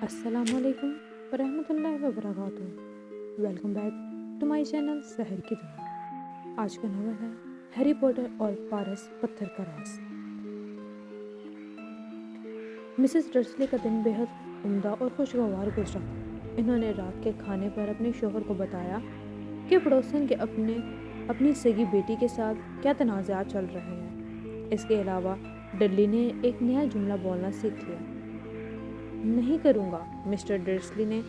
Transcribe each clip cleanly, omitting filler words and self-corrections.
السلام علیکم ورحمۃ اللہ وبرکاتہ۔ Welcome back to my channel Sahar کی دنیا۔ آج کا ناول ہے ہیری پوٹر اور پارس پتھر کا راز۔ مسز ڈرسلی کا دن بے حد عمدہ اور خوشگوار گزرا۔ انہوں نے رات کے کھانے پر اپنے شوہر کو بتایا کہ پڑوسن کے اپنی سگی بیٹی کے ساتھ کیا تنازعات چل رہے ہیں۔ اس کے علاوہ ڈڈلی نے ایک نیا جملہ بولنا سیکھ لیا۔ نہیں کروں گا۔ مسٹر ڈرسلی نے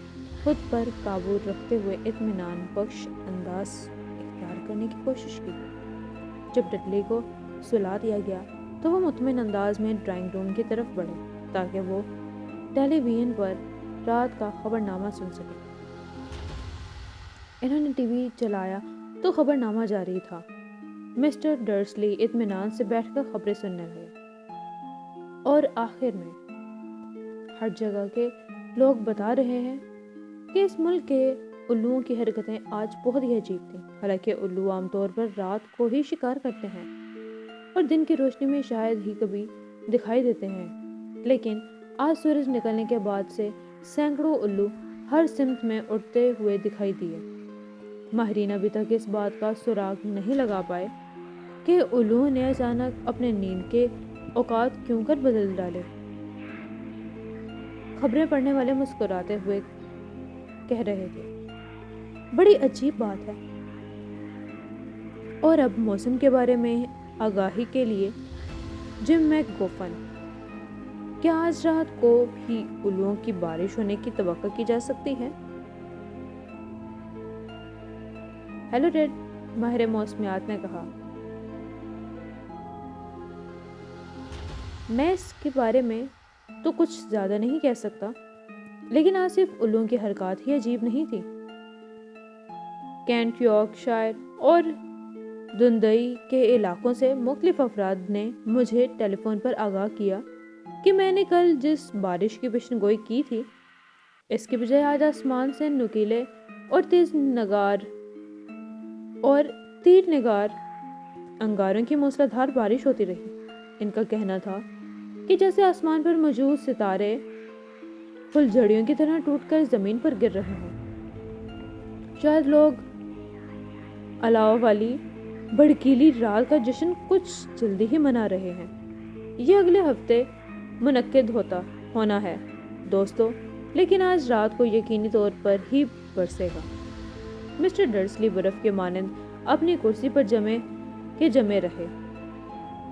خود پر قابو رکھتے ہوئے اطمینان بخش انداز اختیار کرنے کی کوشش کی۔ جب ڈڈلی کو سلا دیا گیا تو وہ مطمئن انداز میں ڈرائنگ روم کی طرف بڑھے تاکہ وہ ٹیلی ویژن پر رات کا خبرنامہ سن سکے۔ انہوں نے ٹی وی چلایا تو خبرنامہ جاری تھا۔ مسٹر ڈرسلی اطمینان سے بیٹھ کر خبریں سننے لگے اور آخر میں ہر جگہ کے لوگ بتا رہے ہیں کہ اس ملک کے الوؤں کی حرکتیں آج بہت ہی عجیب تھیں۔ حالانکہ الو عام طور پر رات کو ہی شکار کرتے ہیں اور دن کی روشنی میں شاید ہی کبھی دکھائی دیتے ہیں، لیکن آج سورج نکلنے کے بعد سے سینکڑوں الو ہر سمت میں اڑتے ہوئے دکھائی دیے۔ ماہرین ابھی تک اس بات کا سراغ نہیں لگا پائے کہ الوؤں نے اچانک اپنے نیند کے اوقات کیوں کر بدل ڈالے۔ خبریں پڑھنے والے مسکراتے ہوئے کہہ رہے تھے، بڑی عجیب بات ہے۔ اور اب موسم کے بارے میں آگاہی کے لیے جم میک گوفن، کیا آج رات کو بھی الوؤں کی بارش ہونے کی توقع کی جا سکتی ہے؟ ہیلو ڈیڈ، ماہر موسمیات نے کہا۔ میں اس کے بارے میں تو کچھ زیادہ نہیں کہہ سکتا، لیکن آج صرف الوؤں کی حرکات ہی عجیب نہیں تھی۔ کینٹ، یارک شائر اور دندئی کے علاقوں سے مختلف افراد نے مجھے ٹیلی فون پر آگاہ کیا کہ میں نے کل جس بارش کی پیشن گوئی کی تھی، اس کی بجائے آج آسمان سے نکیلے اور تیر نگار انگاروں کی موسلادھار بارش ہوتی رہی۔ ان کا کہنا تھا کہ جیسے آسمان پر موجود ستارے پھلجھڑیوں کی طرح ٹوٹ کر زمین پر گر رہے ہوں۔ شاید لوگ الاؤ والی بھڑکیلی رات کا جشن کچھ جلدی ہی منا رہے ہیں۔ یہ اگلے ہفتے منعقد ہونا ہے دوستو، لیکن آج رات کو یقینی طور پر ہی برسے گا۔ مسٹر ڈرسلی برف کے مانند اپنی کرسی پر جمے رہے۔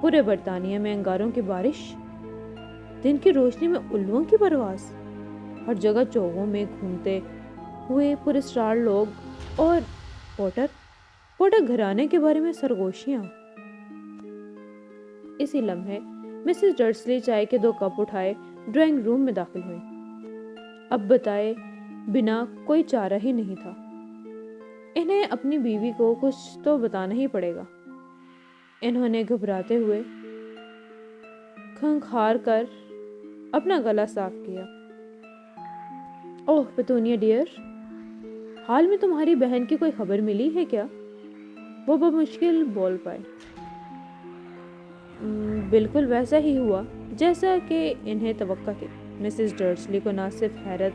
پورے برطانیہ میں انگاروں کی بارش، دن کی روشنی میں الوؤں کی پرواز، ہر جگہ چوگوں میں گھومتے ہوئے پراسرار لوگ اور پوٹر گھرانے کے بارے میں سرگوشیاں۔ اسی لمحے مسز ڈرسلی چائے کے 2 کپ اٹھائے ڈرائنگ روم میں داخل ہوئیں۔ اب بتائے بنا کوئی چارہ ہی نہیں تھا۔ انہیں اپنی بیوی کو کچھ تو بتانا ہی پڑے گا۔ انہوں نے گھبراتے ہوئے کھنکھار کر اپنا گلا صاف کیا۔ اوہ پیتونیا ڈیئر، حال میں تمہاری بہن کی کوئی خبر ملی ہے کیا؟ وہ بمشکل بول پائے۔ بالکل ویسا ہی ہوا جیسا کہ انہیں توقع تھی۔ مسز ڈرسلی کو نہ صرف حیرت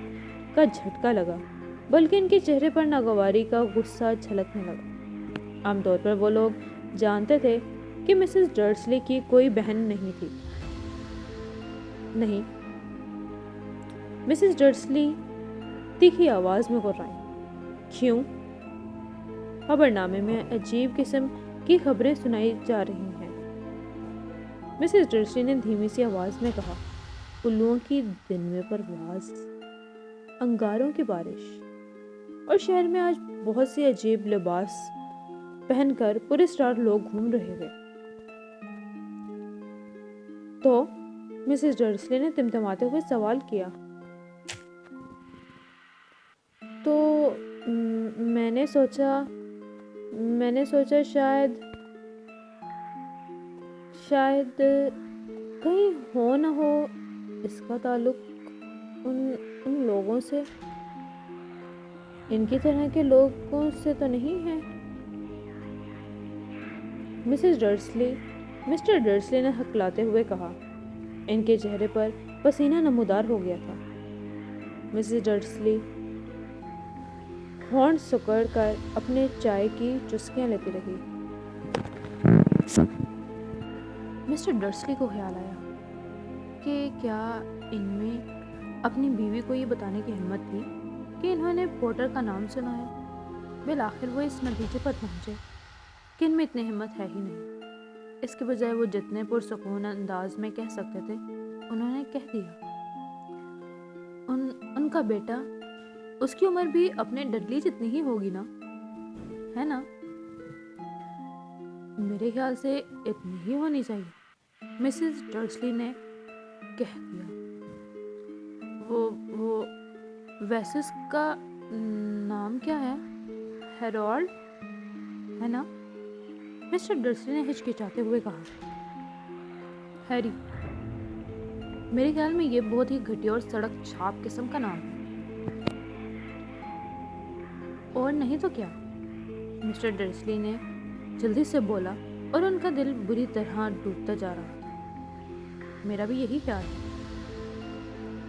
کا جھٹکا لگا بلکہ ان کے چہرے پر ناگواری کا غصہ جھلکنے لگا۔ عام طور پر وہ لوگ جانتے تھے کہ مسز ڈرسلی کی کوئی بہن نہیں تھی۔ نہیں، مسز ڈرسلی تیکھی آواز میں غرائیں۔ کیوں؟ خبرنامے میں عجیب قسم کی خبریں سنائی جا رہی ہیں۔ مسز ڈرسلی نے دھیمی سی آواز میں کہا، الوؤں کی دن میں پرواز، انگاروں کی بارش، اور شہر میں آج بہت سی عجیب لباس پہن کر پراسرار لوگ گھوم رہے تھے۔ تو مسز ڈرسلی نے تمتماتے ہوئے سوال کیا۔ تو میں نے سوچا شاید کہیں ہو نہ ہو اس کا تعلق ان لوگوں سے، ان کی طرح کے لوگوں سے تو نہیں ہے۔ مسٹر ڈرسلی نے ہکلاتے ہوئے کہا۔ ان کے چہرے پر پسینہ نمودار ہو گیا تھا۔ مسز ڈرسلی ہارن سکڑ کر اپنے چائے کی چسکیاں لیتی رہی۔ مسٹر ڈرسلی کو خیال آیا کہ کیا ان میں اپنی بیوی کو یہ بتانے کی ہمت تھی کہ انہوں نے پورٹر کا نام سنا ہے۔ بالآخر وہ اس نتیجے پر پہنچے کہ ان میں اتنی ہمت ہے ہی نہیں۔ اس کے بجائے وہ جتنے پرسکون انداز میں کہہ سکتے تھے انہوں نے کہہ دیا۔ ان کا بیٹا، اس کی عمر بھی اپنے ڈڈلی جتنی ہی ہوگی نا، ہے نا؟ میرے خیال سے اتنی ہی ہونی چاہیے، مسز ڈرسلی نے کہہ دیا۔ وہ ویسے اس کا نام کیا ہے؟ ہیرولڈ ہے نا؟ مسٹر ڈرسلی نے ہچکچاتے ہوئے کہا۔ ہیری، میرے خیال میں یہ بہت ہی گھٹیا اور سڑک چھاپ قسم کا نام ہے۔ اور نہیں تو کیا، مسٹر ڈرسلی نے جلدی سے بولا اور ان کا دل بری طرح ڈوبتا جا رہا تھا۔ میرا بھی یہی خیال ہے۔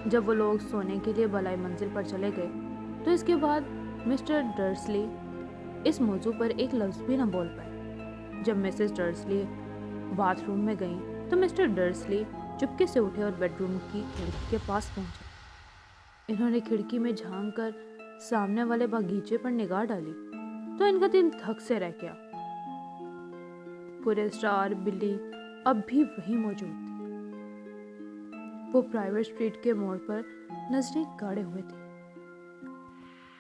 جب وہ لوگ سونے کے لیے بالائے منزل پر چلے گئے تو اس کے بعد مسٹر ڈرسلی اس موضوع پر ایک لفظ بھی نہ بول پائے۔ جب مسز ڈرسلی باتھ روم میں گئیں تو مسٹر ڈرسلی چپکے سے اٹھے اور بیڈ روم کی کھڑکی کے پاس پہنچے۔ انہوں نے کھڑکی میں جھانک کر سامنے والے باغیچے پر نگاہ ڈالی تو ان کا دل دھک سے رہ گیا۔ پورے اسٹار بلی اب بھی وہیں موجود تھی۔ وہ پرائیویٹ اسٹریٹ کے موڑ پر نظریں گاڑے ہوئے تھی۔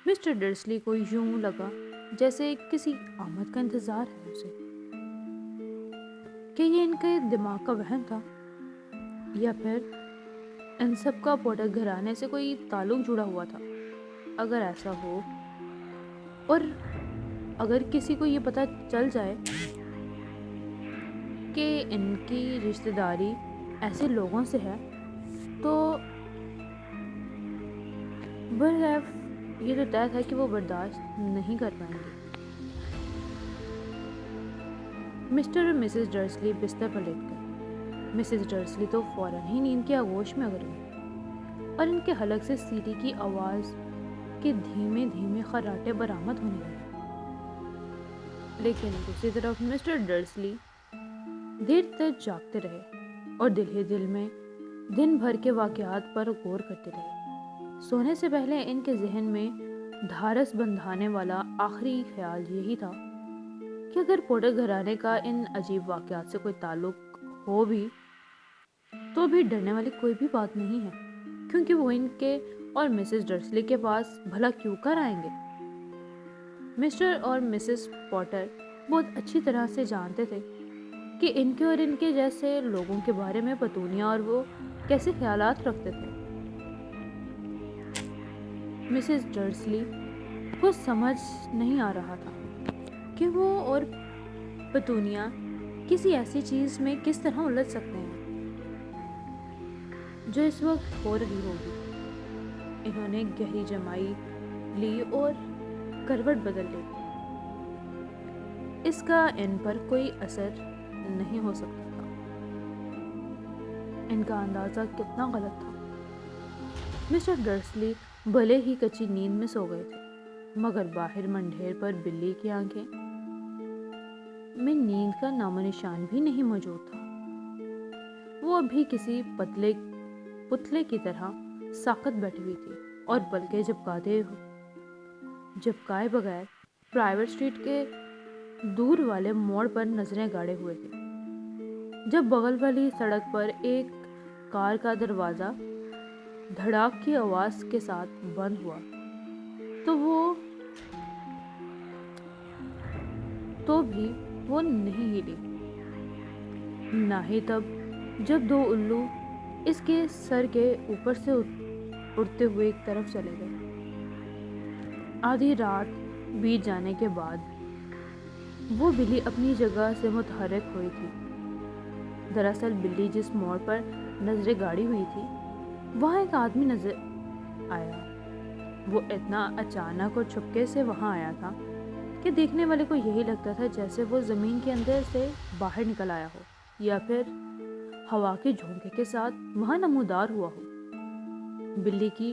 مسٹر ڈرسلی کو یوں لگا جیسے کسی آمد کا انتظار ہے اسے، کہ یہ ان کے دماغ کا وہم تھا یا پھر ان سب کا پورٹر گھرانے سے کوئی تعلق جڑا ہوا تھا۔ اگر ایسا ہو اور اگر کسی کو یہ پتہ چل جائے کہ ان کی رشتہ داری ایسے لوگوں سے ہے تو برحیف یہ تو طے تھا کہ وہ برداشت نہیں کر پائیں گے۔ مسٹر اور مسز ڈرسلی بستر پر لیٹ گئے۔ مسز ڈرسلی تو فوراً ہی نیند کی آغوش میں اگر گئی اور ان کے حلق سے سیٹی کی آواز کے دھیمے دھیمے خراٹے برآمد ہونے لگے۔ لیکن دوسری طرف مسٹر ڈرسلی دیر تک جاگتے رہے اور دل ہی دل میں دن بھر کے واقعات پر غور کرتے رہے۔ سونے سے پہلے ان کے ذہن میں دھارس بندھانے والا آخری خیال یہی تھا کہ اگر پورٹر گھرانے کا ان عجیب واقعات سے کوئی تعلق ہو بھی تو بھی ڈرنے والی کوئی بھی بات نہیں ہے، کیونکہ وہ ان کے اور مسز ڈرسلی کے پاس بھلا کیوں کر آئیں گے۔ مسٹر اور مسز پورٹر بہت اچھی طرح سے جانتے تھے کہ ان کے اور ان کے جیسے لوگوں کے بارے میں پتونیا اور وہ کیسے خیالات رکھتے تھے۔ مسز ڈرسلی کو سمجھ نہیں آ رہا تھا کہ وہ اور پتونیا کسی ایسی چیز میں کس طرح الجھ سکتے ہیں جو اس وقت ہو رہی ہوگی۔ انہوں نے گہری جمائی لی اور کروٹ بدل لی۔ اس کا ان پر کوئی اثر نہیں ہو سکتا تھا۔ ان کا اندازہ کتنا غلط تھا۔ مسٹر ڈرسلی بھلے ہی کچی نیند میں سو گئے تھے، مگر باہر منڈھیر پر بلی کی آنکھیں میں نیند کا نام و نشان بھی نہیں موجود تھا۔ وہ ابھی کسی پتلے کی طرح ساکت بیٹھی ہوئی تھی اور بلکہ جھپکائے بغیر پرائیویٹ اسٹریٹ کے دور والے موڑ پر نظریں گاڑے ہوئے تھے۔ جب بغل والی سڑک پر ایک کار کا دروازہ دھڑاک کی آواز کے ساتھ بند ہوا تو بھی وہ نہیں ہلی، نہ ہی تب جب دو الو اس کے سر کے اوپر سے اڑتے ہوئے ایک طرف چلے گئے۔ آدھی رات بیت جانے کے بعد وہ بلی اپنی جگہ سے متحرک ہوئی تھی۔ دراصل بلی جس موڑ پر نظریں گاڑی ہوئی تھی وہاں ایک آدمی نظر آیا۔ وہ اتنا اچانک اور چھپکے سے وہاں آیا تھا کہ دیکھنے والے کو یہی لگتا تھا جیسے وہ زمین کے اندر سے باہر نکل آیا ہو یا پھر ہوا کے جھونکے کے ساتھ وہاں نمودار ہوا ہو۔ بلی کی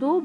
2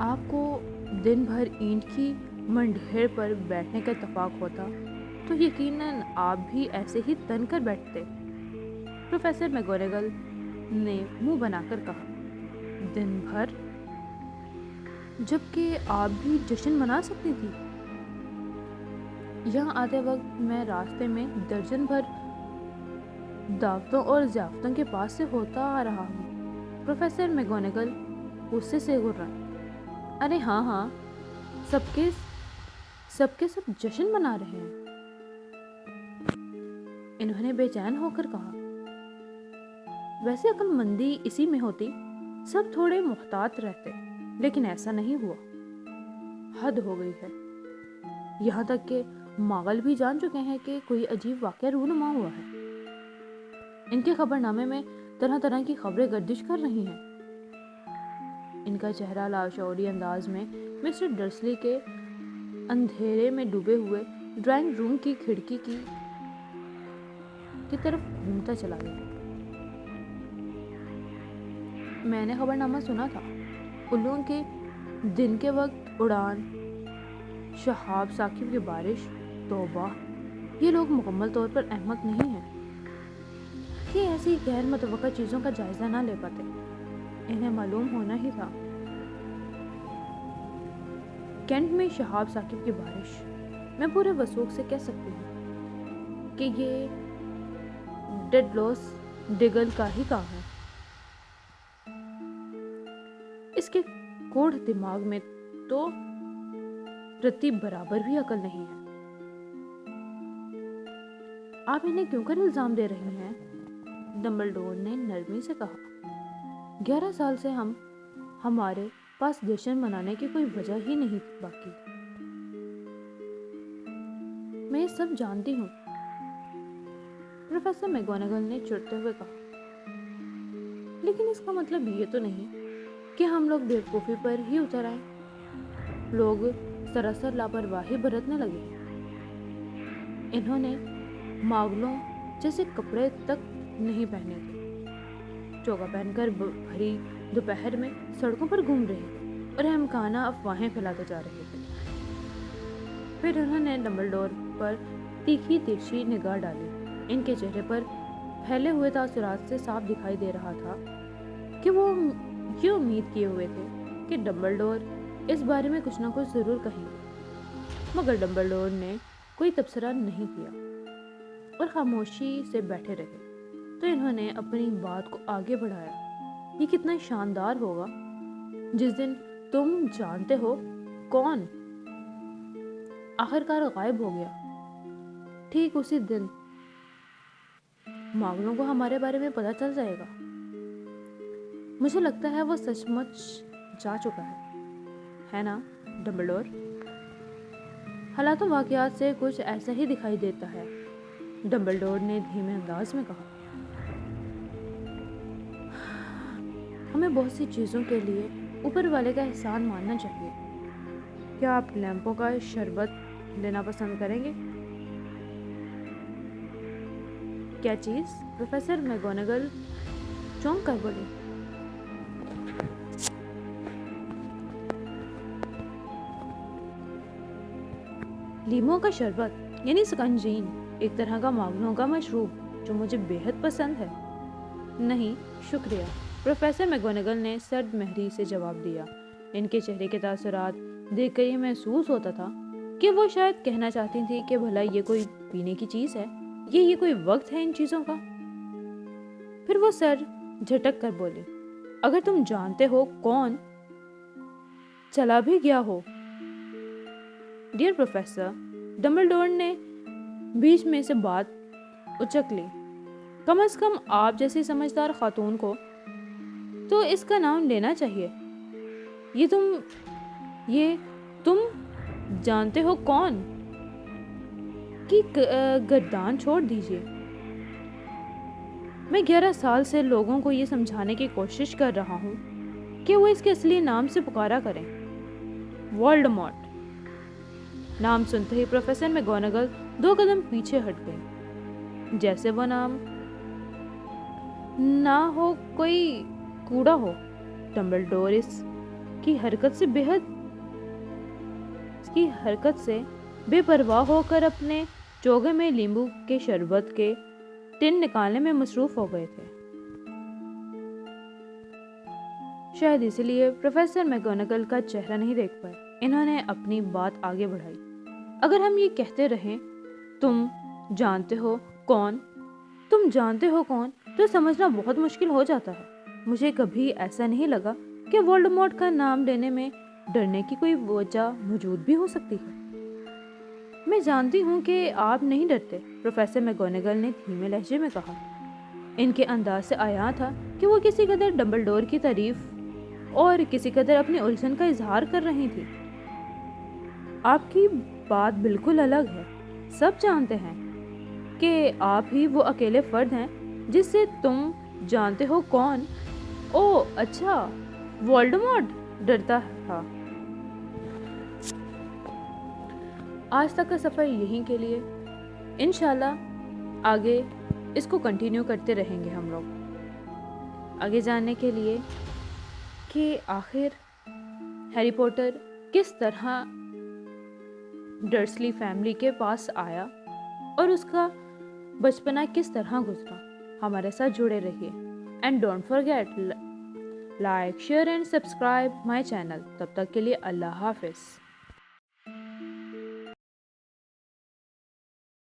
آپ کو دن بھر اینٹ کی منڈھیڑ پر بیٹھنے کا اتفاق ہوتا تو یقیناً آپ بھی ایسے ہی تن کر بیٹھتے۔ پروفیسر میگونگل نے منہ بنا کر کہا، دن بھر؟ جبکہ آپ بھی جشن منا سکتی تھی۔ یہاں آتے وقت میں راستے میں درجن بھر دعوتوں اور ضیافتوں کے پاس سے ہوتا آ رہا ہوں۔ پروفیسر میگونگل غصے سے گھبرائے۔ ارے ہاں، سب کے سب جشن منا رہے ہیں۔ انہوں نے بے چین ہو کر کہا، ویسے عقل مندی اسی میں ہوتی، سب تھوڑے محتاط رہتے، لیکن ایسا نہیں ہوا۔ حد ہو گئی ہے۔ یہاں تک کہ ماغل بھی جان چکے ہیں کہ کوئی عجیب واقعہ رونما ہوا ہے۔ ان کے خبر نامے میں طرح طرح کی خبریں گردش کر رہی ہیں۔ ان کا چہرہ لاشعوری انداز میں مسٹر ڈرسلی کے اندھیرے میں ڈوبے ہوئے ڈرائنگ روم کی کھڑکی کی طرف گھومتا چلا گیا۔ میں نے خبر نامہ سنا تھا، الوں کے دن کے وقت اڑان، شہاب ثاقب کی بارش، توبہ، یہ لوگ مکمل طور پر احمق نہیں ہیں کہ ایسی غیر متوقع چیزوں کا جائزہ نہ لے پاتے۔ انہیں معلوم ہونا ہی تھا۔ کینٹ میں شہاب ثاقب کی بارش، میں پورے وثوق سے کہہ سکتی ہوں کہ یہ ڈیڈلوس ڈگل کا ہی کام ہے۔ اس کے کوڑھ دماغ میں تو رتی برابر بھی عقل نہیں ہے۔ آپ انہیں کیوں کر الزام دے رہی ہیں؟ ڈمبلڈور نے نرمی سے کہا، 11 سال سے ہمارے پاس جشن منانے کی کوئی وجہ ہی نہیں باقی۔ میں یہ سب جانتی ہوں، پروفیسر میگونگل نے چڑھتے ہوئے کہا، لیکن اس کا مطلب یہ تو نہیں کہ ہم لوگ بیوقوفی پر ہی اتر آئے۔ لوگ سراسر لاپرواہی برتنے لگے۔ انہوں نے ماغلوں جیسے کپڑے تک نہیں پہنے تھے، چوگا پہن کر بھری دوپہر میں سڑکوں پر گھوم رہے تھے اور احمقانہ افواہیں پھیلاتے جا رہے تھے۔ پھر انہوں نے ڈمبلڈور پر تیکھی ترچھی نگاہ ڈالی۔ ان کے چہرے پر پھیلے ہوئے تاثرات سے صاف دکھائی دے رہا تھا کہ وہ یہ امید کیے ہوئے تھے کہ ڈمبلڈور اس بارے میں کچھ نہ کچھ ضرور کہیں گے، مگر ڈمبلڈور نے کوئی تبصرہ نہیں کیا اور خاموشی سے بیٹھے رہے۔ تو انہوں نے اپنی بات کو آگے بڑھایا، یہ کتنا شاندار ہوگا جس دن تم جانتے ہو کون آخرکار غائب ہو گیا۔ ٹھیک اسی دن ماغلوں کو ہمارے بارے میں پتہ چل جائے گا۔ مجھے لگتا ہے وہ سچ مچ جا چکا ہے نا ڈمبلڈور؟ حالات و واقعات سے کچھ ایسا ہی دکھائی دیتا ہے، ڈمبلڈور نے دھیمے انداز میں کہا۔ ہمیں بہت سی چیزوں کے لیے اوپر والے کا احسان ماننا چاہیے۔ کیا آپ لیمپوں کا شربت لینا پسند کریں گے؟ کیا چیز؟ پروفیسر میگونگل چونک کر بولی۔ لیموں کا شربت یعنی سکنجین، ایک طرح کا ماغلوں کا مشروب جو مجھے بے حد پسند ہے۔ نہیں شکریہ، پروفیسر میگونگل نے سرد مہری سے جواب دیا۔ ان کے چہرے کے تاثرات دیکھ کر یہ محسوس ہوتا تھا کہ وہ شاید کہنا چاہتی تھی کہ بھلا یہ کوئی پینے کی چیز ہے، یہ کوئی وقت ہے ان چیزوں کا۔ پھر وہ سر جھٹک کر بولی، اگر تم جانتے ہو کون چلا بھی گیا ہو۔ ڈیئر پروفیسر، ڈمبلڈور نے بیچ میں سے بات اچک لی، کم از کم آپ جیسی سمجھدار خاتون کو تو اس کا نام لینا چاہیے۔ یہ تم جانتے ہو کون کی گردان چھوڑ دیجیے۔ میں 11 سال سے لوگوں کو یہ سمجھانے کی کوشش کر رہا ہوں کہ وہ اس کے اصلی نام سے پکارا کریں، والڈمورٹ۔ نام سنتے ہی پروفیسر میگونگل 2 قدم پیچھے ہٹ گئی، جیسے وہ نام نہ ہو کوئی کوڑا ہو۔ ڈمبلڈور اس کی حرکت سے بے پرواہ ہو کر اپنے چوگے میں لیمبو کے شربت کے ٹن نکالنے میں مصروف ہو گئے تھے۔ شاید اسی لیے پروفیسر میکگوناگل کا چہرہ نہیں دیکھ پائے۔ انہوں نے اپنی بات آگے بڑھائی۔ اگر ہم یہ کہتے رہیں تم جانتے ہو کون تو سمجھنا بہت مشکل ہو جاتا ہے۔ مجھے کبھی ایسا نہیں لگا کہ وولڈمورٹ کا نام لینے میں ڈرنے کی کوئی وجہ موجود بھی ہو سکتی ہے۔ میں جانتی ہوں کہ آپ نہیں ڈرتے، پروفیسر میکگوناگل نے دھیمے لہجے میں کہا۔ ان کے انداز سے عیاں تھا کہ وہ کسی قدر ڈمبلڈور کی تعریف اور کسی قدر اپنی الجھن کا اظہار کر رہی تھی۔ آپ کی بات بالکل الگ ہے۔ سب جانتے ہیں کہ آپ ہی وہ اکیلے فرد ہیں جس سے تم جانتے ہو کون۔ او اچھا، وولڈمورٹ ڈرتا تھا۔ آج تک کا سفر یہیں کے لیے، انشاءاللہ آگے اس کو کنٹینیو کرتے رہیں گے ہم لوگ، آگے جاننے کے لیے کہ آخر ہیری پوٹر کس طرح ڈرسلی فیملی کے پاس آیا اور اس کا بچپنا کس طرح گزرا۔ ہمارے ساتھ جڑے رہیے and don't forget like share and subscribe my channel. تب تک کے لیے اللہ حافظ۔